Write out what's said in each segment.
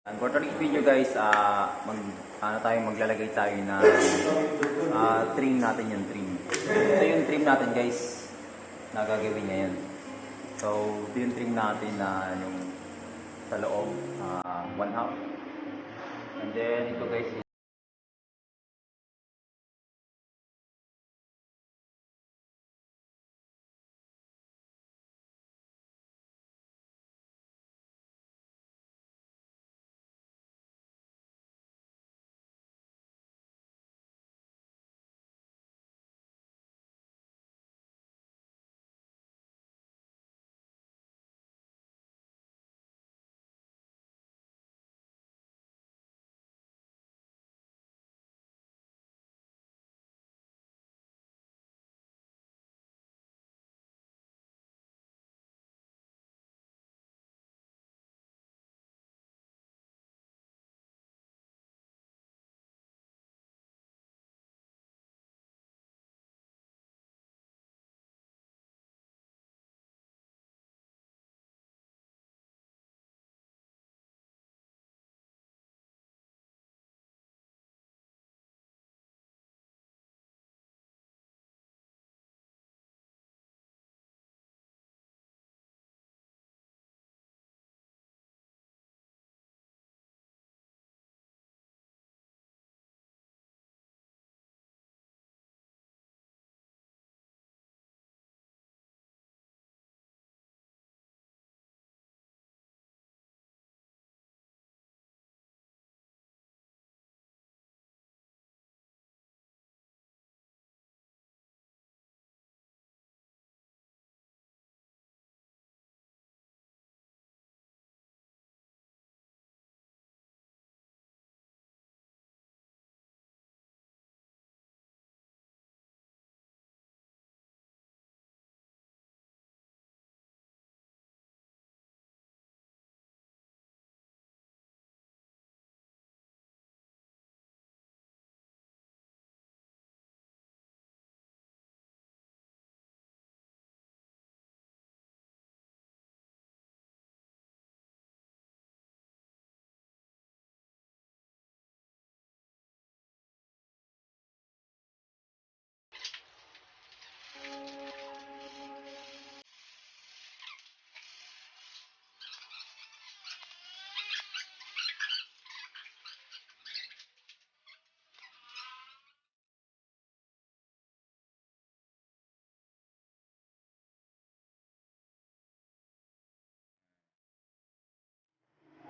And for today's video guys, maglalagay tayo na trim natin yung trim. Ito yung trim natin guys na gagawin ngayon. So, ito yung trim natin na yung sa loob, 1/2. And then ito guys,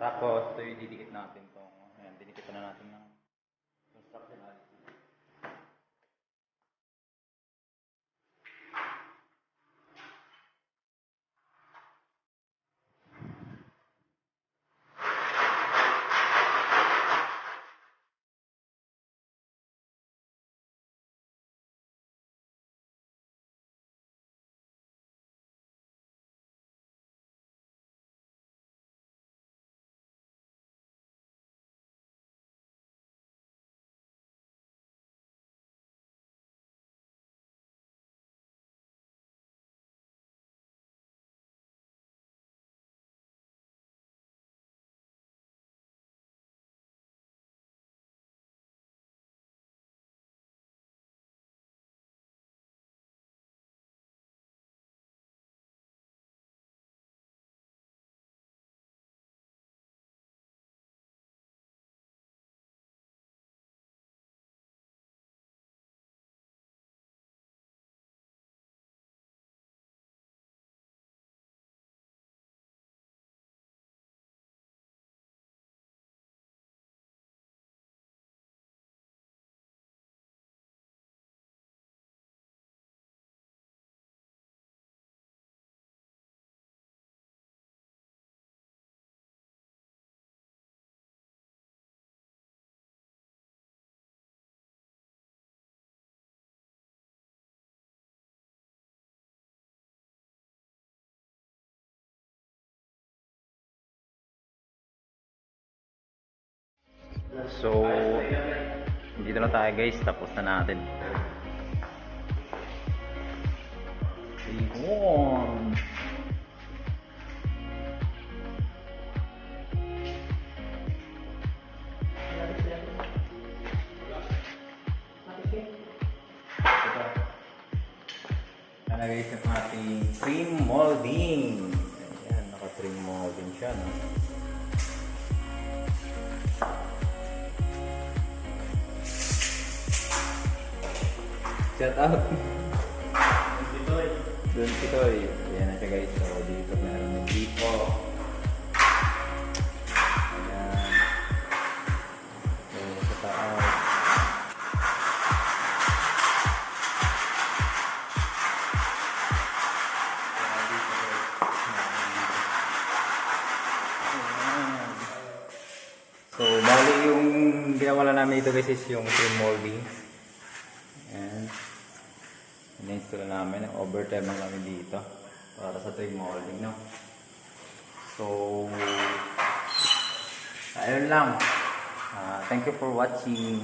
tapos ito yung didikit natin to. Ayan, didikit na natin ng construction adhesive. So, dito na tayo guys, tapos na natin. Ayun. guys, yung ating trim molding. Ayan, naka-trim molding siya, no? Shout out! Doon Pitoy. Ayan na siya guys. So, dito meron yung dito. Ayan. So, sa taas. So, bali yung ginawa lang namin ito guys is yung trim molding. Ayan. In-install namin. Overtime lang namin dito. Para sa trim molding, no? So, ayun lang. Thank you for watching.